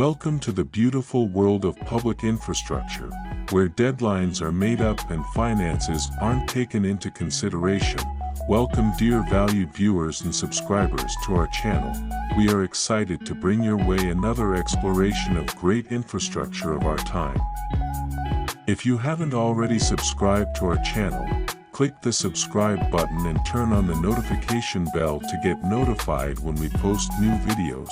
Welcome to the beautiful world of public infrastructure, where deadlines are made up and finances aren't taken into consideration. Welcome, dear valued viewers and subscribers, to our channel. We are excited to bring your way another exploration of great infrastructure of our time. If you haven't already subscribed to our channel, click the subscribe button and turn on the notification bell to get notified when we post new videos.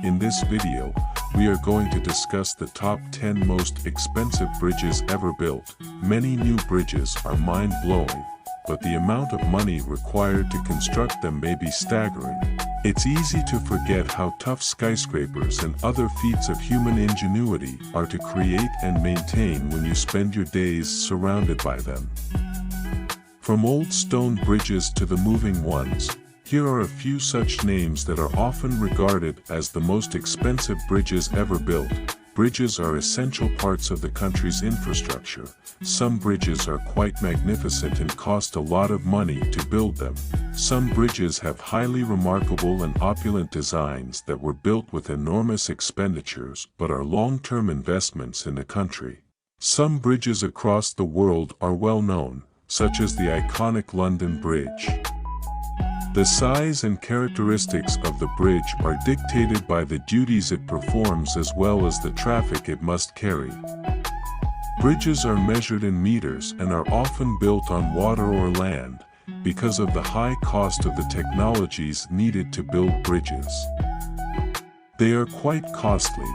In this video, we are going to discuss the top 10 most expensive bridges ever built. Many new bridges are mind-blowing, but the amount of money required to construct them may be staggering. It's easy to forget how tough skyscrapers and other feats of human ingenuity are to create and maintain when you spend your days surrounded by them. From old stone bridges to the moving ones, here are a few such names that are often regarded as the most expensive bridges ever built. Bridges are essential parts of the country's infrastructure. Some bridges are quite magnificent and cost a lot of money to build them. Some bridges have highly remarkable and opulent designs that were built with enormous expenditures but are long-term investments in the country. Some bridges across the world are well known, such as the iconic London Bridge. The size and characteristics of the bridge are dictated by the duties it performs as well as the traffic it must carry. Bridges are measured in meters and are often built on water or land, because of the high cost of the technologies needed to build bridges. They are quite costly.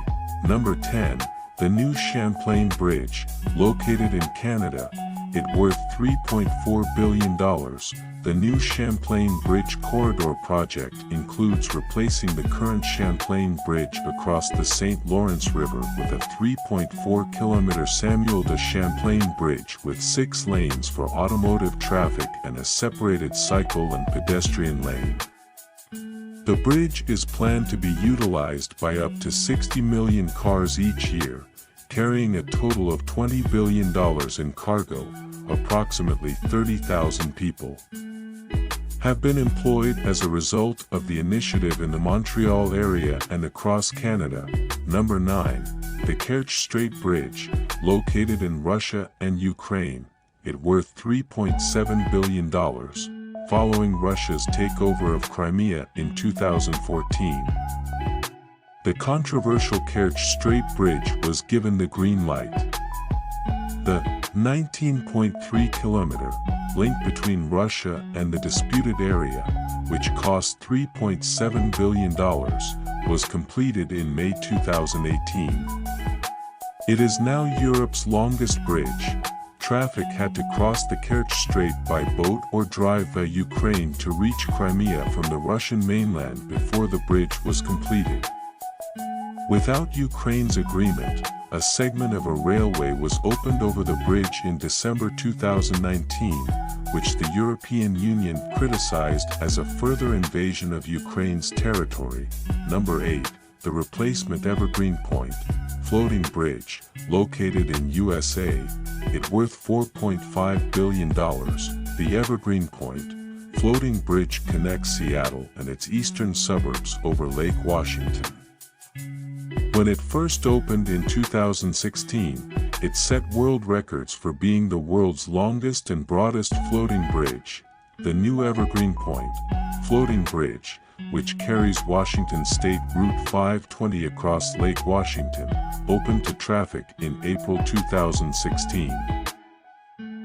Number 10, the New Champlain Bridge, located in Canada. It's worth $3.4 billion. The new Champlain Bridge Corridor project includes replacing the current Champlain Bridge across the St. Lawrence River with a 3.4-kilometer Samuel de Champlain Bridge with 6 lanes for automotive traffic and a separated cycle and pedestrian lane. The bridge is planned to be utilized by up to 60 million cars each year, carrying a total of $20 billion in cargo. Approximately 30,000 people have been employed as a result of the initiative in the Montreal area and across Canada. Number 9, the Kerch Strait Bridge, located in Russia and Ukraine. It's worth $3.7 billion, following Russia's takeover of Crimea in 2014. The controversial Kerch Strait Bridge was given the green light. The 19.3-kilometer link between Russia and the disputed area, which cost $3.7 billion, was completed in May 2018. It is now Europe's longest bridge. Traffic had to cross the Kerch Strait by boat or drive via Ukraine to reach Crimea from the Russian mainland before the bridge was completed. Without Ukraine's agreement, a segment of a railway was opened over the bridge in December 2019, which the European Union criticized as a further invasion of Ukraine's territory. Number 8, the replacement Evergreen Point floating bridge, located in USA. It's worth $4.5 billion. The Evergreen Point floating bridge connects Seattle and its eastern suburbs over Lake Washington. When it first opened in 2016, it set world records for being the world's longest and broadest floating bridge. The new Evergreen Point floating bridge, which carries Washington State Route 520 across Lake Washington, opened to traffic in April 2016.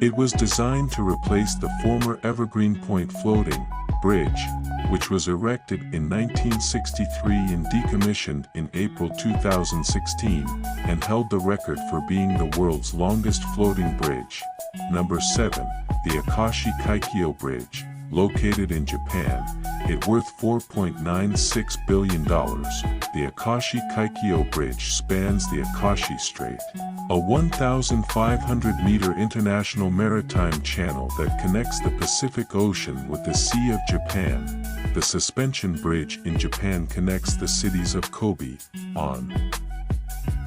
It was designed to replace the former Evergreen Point floating bridge, which was erected in 1963 and decommissioned in April 2016, and held the record for being the world's longest floating bridge. Number 7, the Akashi Kaikyo Bridge, located in Japan. It's worth $4.96 billion. The Akashi Kaikyo Bridge spans the Akashi Strait, a 1,500-meter international maritime channel that connects the Pacific Ocean with the Sea of Japan. The suspension bridge in Japan connects the cities of Kobe, on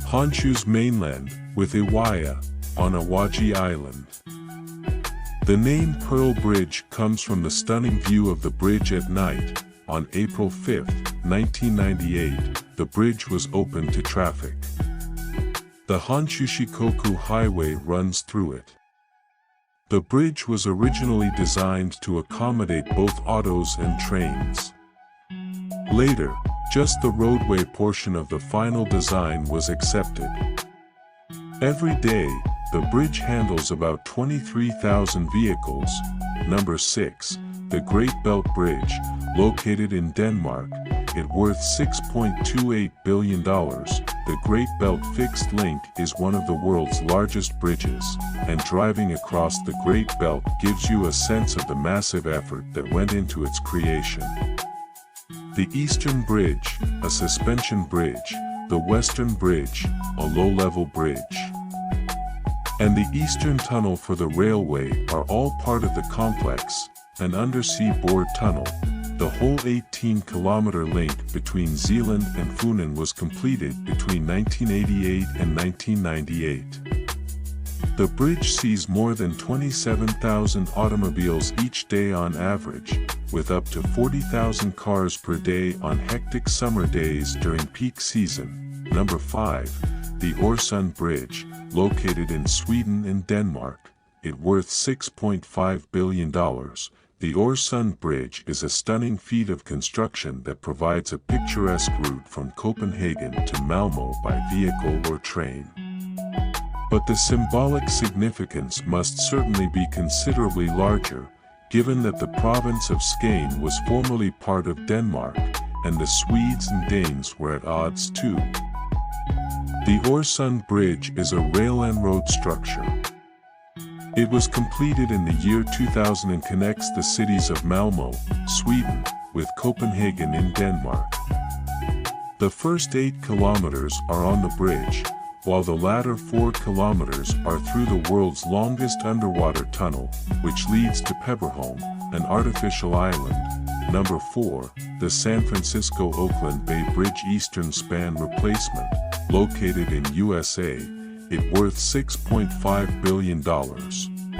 Honshu's mainland, with Iwaya, on Awaji Island. The name Pearl Bridge comes from the stunning view of the bridge at night. On April 5, 1998, the bridge was opened to traffic. The Honshu Shikoku Highway runs through it. The bridge was originally designed to accommodate both autos and trains. Later, just the roadway portion of the final design was accepted. Every day, the bridge handles about 23,000 vehicles. Number 6, the Great Belt Bridge, located in Denmark, it worth $6.28 billion. The Great Belt Fixed Link is one of the world's largest bridges, and driving across the Great Belt gives you a sense of the massive effort that went into its creation. The Eastern Bridge, a suspension bridge, the Western Bridge, a low-level bridge, and the Eastern Tunnel for the railway are all part of the complex, an undersea bored tunnel. The whole 18-kilometer link between Zealand and Funen was completed between 1988 and 1998. The bridge sees more than 27,000 automobiles each day on average, with up to 40,000 cars per day on hectic summer days during peak season. Number 5, the Øresund Bridge, located in Sweden and Denmark, it worth $6.5 billion. The Øresund Bridge is a stunning feat of construction that provides a picturesque route from Copenhagen to Malmö by vehicle or train. But the symbolic significance must certainly be considerably larger, given that the province of Skåne was formerly part of Denmark, and the Swedes and Danes were at odds too. The Øresund Bridge is a rail and road structure. It was completed in the year 2000 and connects the cities of Malmö, Sweden, with Copenhagen in Denmark. The first 8 kilometers are on the bridge, while the latter 4 kilometers are through the world's longest underwater tunnel, which leads to Pebberholm, an artificial island. Number 4, the San Francisco-Oakland Bay Bridge Eastern Span Replacement, located in USA, it worth $6.5 billion.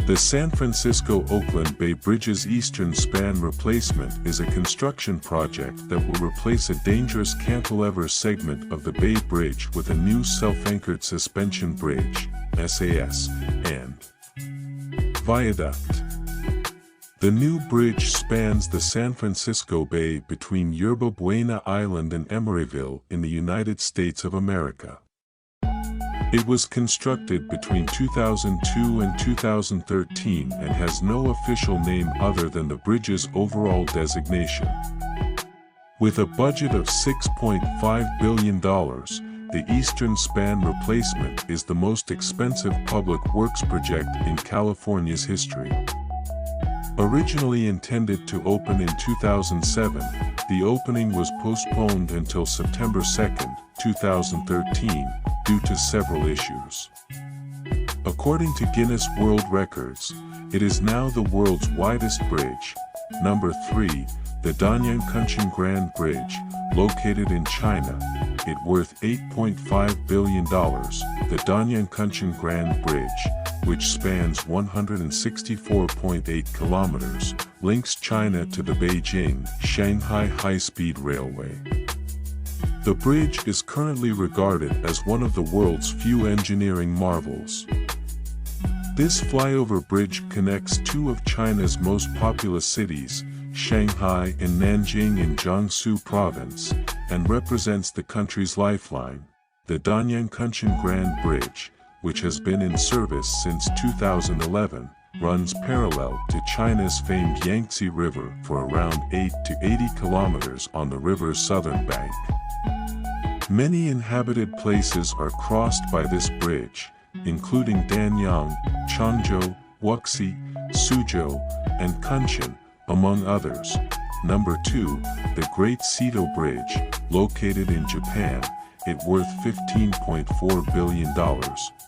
The San Francisco-Oakland Bay Bridge's Eastern Span Replacement is a construction project that will replace a dangerous cantilever segment of the Bay Bridge with a new self-anchored suspension bridge, SAS, and viaduct. The new bridge spans the San Francisco Bay between Yerba Buena Island and Emeryville in the United States of America. It was constructed between 2002 and 2013 and has no official name other than the bridge's overall designation. With a budget of $6.5 billion, the Eastern Span Replacement is the most expensive public works project in California's history. Originally intended to open in 2007, the opening was postponed until September 2, 2013, due to several issues. According to Guinness World Records, it is now the world's widest bridge. Number 3, the Danyang-Kunchen Grand Bridge, located in China, it worth $8.5 billion. The Danyang-Kunchen Grand Bridge, which spans 164.8 kilometers, links China to the Beijing-Shanghai high-speed railway. The bridge is currently regarded as one of the world's few engineering marvels. This flyover bridge connects 2 of China's most populous cities, Shanghai and Nanjing in Jiangsu Province, and represents the country's lifeline. The Danyang-Kunchen Grand Bridge, which has been in service since 2011, runs parallel to China's famed Yangtze River for around 8 to 80 kilometers on the river's southern bank. Many inhabited places are crossed by this bridge, including Danyang, Changzhou, Wuxi, Suzhou, and Kunchen, among others. Number 2, the Great Seto Bridge, located in Japan, it worth $15.4 billion.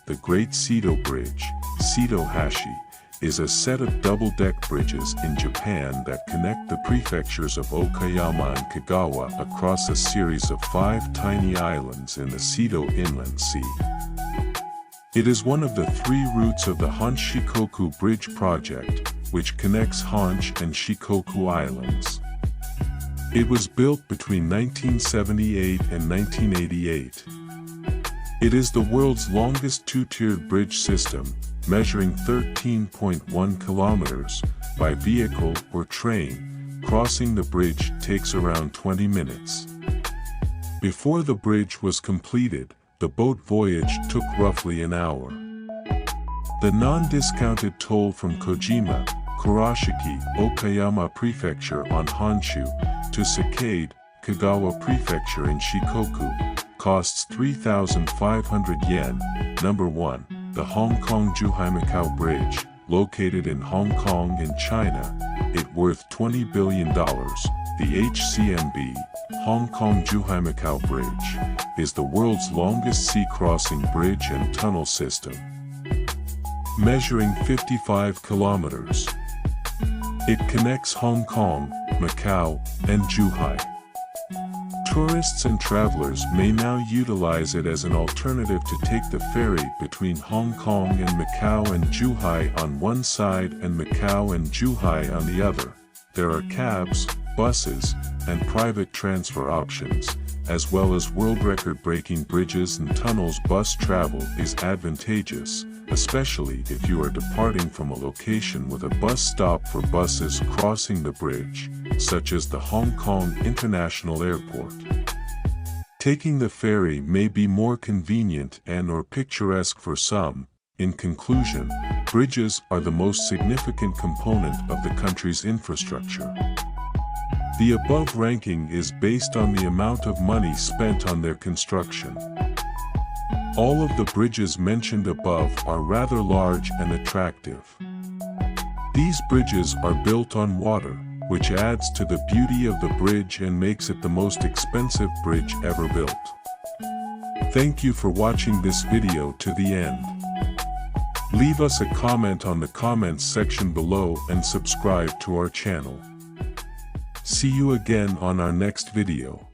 The Great Seto Bridge, Seto-hashi, is a set of double-deck bridges in Japan that connect the prefectures of Okayama and Kagawa across a series of 5 tiny islands in the Seto Inland Sea. It is one of the 3 routes of the Honshu Shikoku Bridge project, which connects Honshu and Shikoku Islands. It was built between 1978 and 1988. It is the world's longest two-tiered bridge system, measuring 13.1 kilometers, by vehicle or train. Crossing the bridge takes around 20 minutes. Before the bridge was completed, the boat voyage took roughly an hour. The non-discounted toll from Kojima, Kurashiki, Okayama Prefecture on Honshu, to Sakade, Kagawa Prefecture in Shikoku, costs 3,500 yen. Number 1. The Hong Kong-Zhuhai-Macau Bridge, located in Hong Kong in China, it worth $20 billion. The HCMB, Hong Kong-Zhuhai-Macau Bridge, is the world's longest sea-crossing bridge and tunnel system, measuring 55 kilometers. It connects Hong Kong, Macau, and Zhuhai. Tourists and travelers may now utilize it as an alternative to take the ferry between Hong Kong and Macau and Zhuhai on one side and Macau and Zhuhai on the other. There are cabs, buses, and private transfer options, as well as world record-breaking bridges and tunnels. Bus travel is advantageous, especially if you are departing from a location with a bus stop for buses crossing the bridge, such as the Hong Kong International Airport. Taking the ferry may be more convenient and/or picturesque for some. In conclusion, bridges are the most significant component of the country's infrastructure. The above ranking is based on the amount of money spent on their construction. All of the bridges mentioned above are rather large and attractive. These bridges are built on water, which adds to the beauty of the bridge and makes it the most expensive bridge ever built. Thank you for watching this video to the end. Leave us a comment on the comments section below and subscribe to our channel. See you again on our next video.